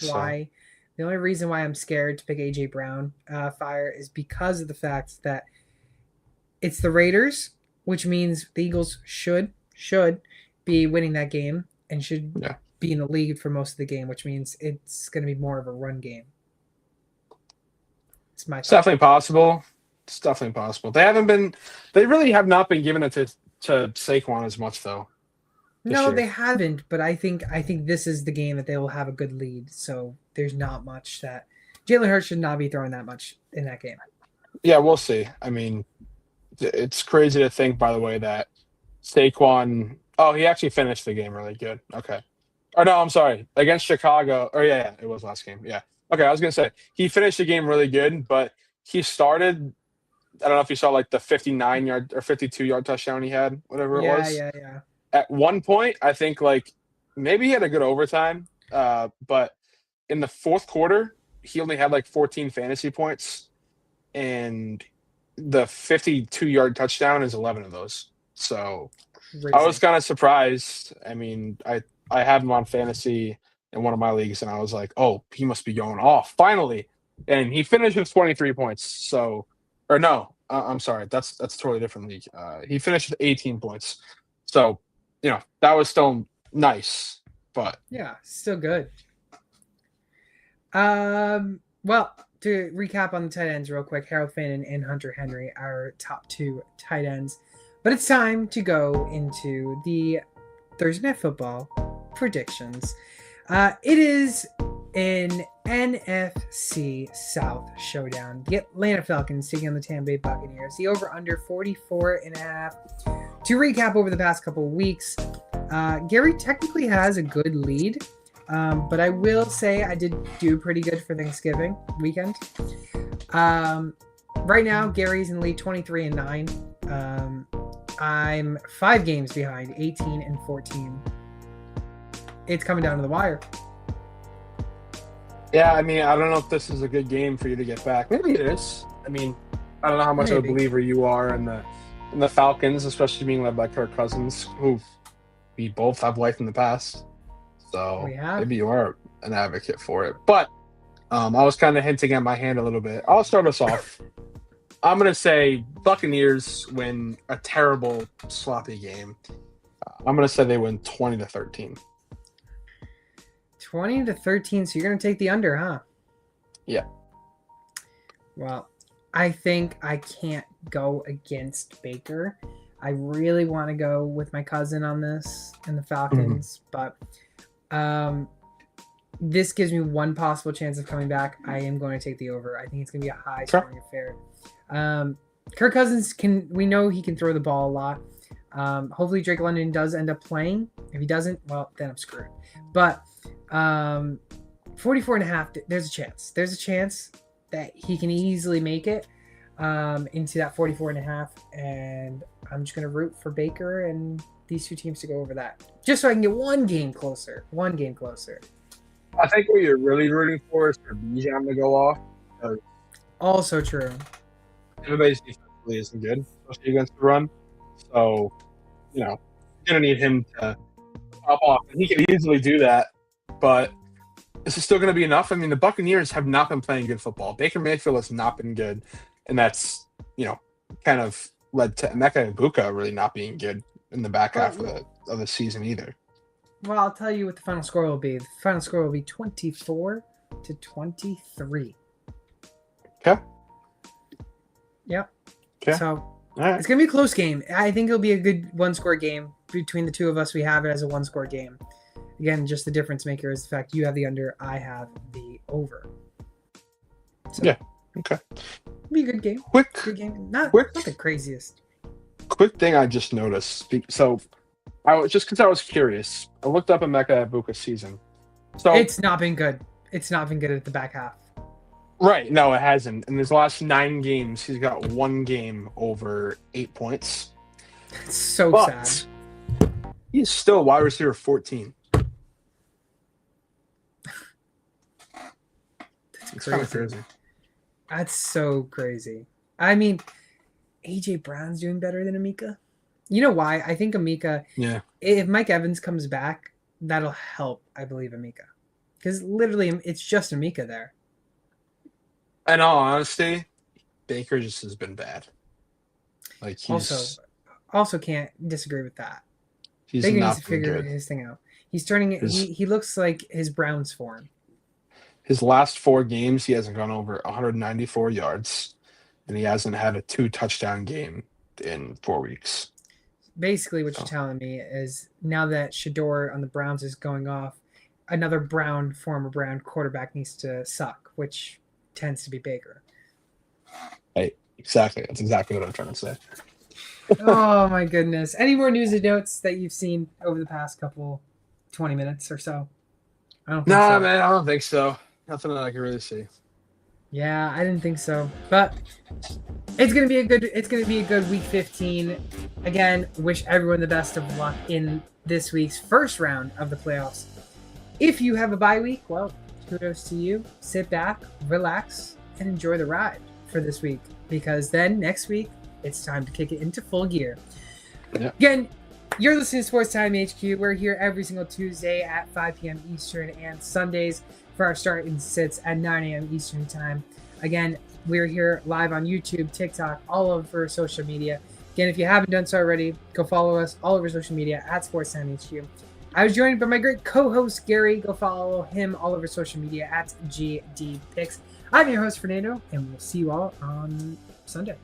The only reason why I'm scared to pick AJ Brown Fire is because of the fact that it's the Raiders, which means the Eagles should be winning that game and should be in the lead for most of the game, which means it's going to be more of a run game. It's definitely possible. It's definitely possible. They really have not been giving it to Saquon as much though. No, they haven't, but I think this is the game that they will have a good lead. So there's not much that Jalen Hurts should not be throwing that much in that game. Yeah, we'll see. I mean, it's crazy to think, by the way, that Saquon. Oh, he actually finished the game really good. Okay. Or no, I'm sorry. Against Chicago. Or yeah, it was last game. Yeah. Okay, I was gonna say he finished the game really good, but he started. I don't know if you saw like the 59-yard or 52-yard touchdown he had, whatever it was. Yeah. At one point, I think like maybe he had a good overtime, but in the fourth quarter, he only had like 14 fantasy points, and the 52-yard touchdown is 11 of those. So crazy. I was kind of surprised. I mean, I had him on fantasy in one of my leagues, and I was like, oh, he must be going off finally. And he finished with 23 points. So, or no, I'm sorry, that's a totally different league. He finished with 18 points. So, that was still nice, but yeah, still good. Well, to recap on the tight ends real quick, Harold Fannin and Hunter Henry are top 2 tight ends. But it's time to go into the Thursday Night Football predictions. It is an NFC South showdown. The Atlanta Falcons taking on the Tampa Bay Buccaneers. The over-under 44.5. To recap over the past couple of weeks, Gary technically has a good lead, but I will say I did do pretty good for Thanksgiving weekend. Right now, Gary's in the lead 23-9. I'm 5 games behind, 18-14. It's coming down to the wire. Yeah, I mean, I don't know if this is a good game for you to get back. Maybe it is. I mean, I don't know how much of a believer you are in the Falcons, especially being led by Kirk Cousins, who we both have liked in the past. So maybe you are an advocate for it. But I was kind of hinting at my hand a little bit. I'll start us off. I'm going to say Buccaneers win a terrible, sloppy game. I'm going to say they win 20-13. 20-13, so you're going to take the under, huh? Yeah. Well, I think I can't go against Baker. I really want to go with my cousin on this and the Falcons, but this gives me one possible chance of coming back. I am going to take the over. I think it's going to be a high-scoring affair. Kirk Cousins we know he can throw the ball a lot. Hopefully Drake London does end up playing. If he doesn't, well, then I'm screwed. But 44.5, there's a chance. There's a chance that he can easily make it into that 44.5, and I'm just going to root for Baker and these two teams to go over that, just so I can get one game closer. I think what you're really rooting for is for Bijan to go off. Also true. Everybody's defensively isn't good, especially against the run. So, you're going to need him to pop off. And he can easily do that, but this is still going to be enough. I mean, the Buccaneers have not been playing good football. Baker Mayfield has not been good, and that's, kind of led to Emeka Egbuka really not being good in the back half of the season either. Well, I'll tell you what the final score will be. The final score will be 24-23. Okay. Yep. Okay. So right. It's going to be a close game. I think it'll be a good one-score game. Between the two of us, we have it as a one-score game. Again, just the difference maker is the fact you have the under, I have the over. So, yeah. Okay. It'll be a good game. Good game. Not the craziest. Quick thing I just noticed. So, because I was curious, I looked up Emeka Egbuka's season. So it's not been good. It's not been good at the back half. Right. No, it hasn't. In his last 9 games, he's got 1 game over 8 points. It's so sad. He's still wide receiver 14. That's crazy. That's so crazy. I mean, AJ Brown's doing better than Emeka. You know why? I think Emeka, if Mike Evans comes back, that'll help, I believe, Emeka. Because literally, it's just Emeka there. In all honesty, Baker just has been bad. Like he's also can't disagree with that. Baker needs to figure his thing out. He's turning it. He looks like his Browns form. His last 4 games, he hasn't gone over 194 yards, and he hasn't had a 2-touchdown game in 4 weeks. Basically, what you're telling me is now that Shador on the Browns is going off, another former Brown quarterback needs to suck, which tends to be Baker. Hey, exactly. That's exactly what I'm trying to say. Oh, my goodness. Any more news and notes that you've seen over the past 20 minutes or so? I don't think so. Man, I don't think so. Nothing that I can really see. Yeah, I didn't think so. But it's gonna be a good week 15. Again, wish everyone the best of luck in this week's first round of the playoffs. If you have a bye week, well, kudos to you. Sit back, relax, and enjoy the ride for this week. Because then next week, it's time to kick it into full gear. Yeah. Again, you're listening to Sports Time HQ. We're here every single Tuesday at 5 p.m. Eastern and Sundays for our start and sits at 9 a.m. Eastern time. Again, we're here live on YouTube, TikTok, all over social media. Again, if you haven't done so already, go follow us all over social media at SportsTimeHQ. I was joined by my great co-host, Gary. Go follow him all over social media at GDPicks. I'm your host, Fernando, and we'll see you all on Sunday.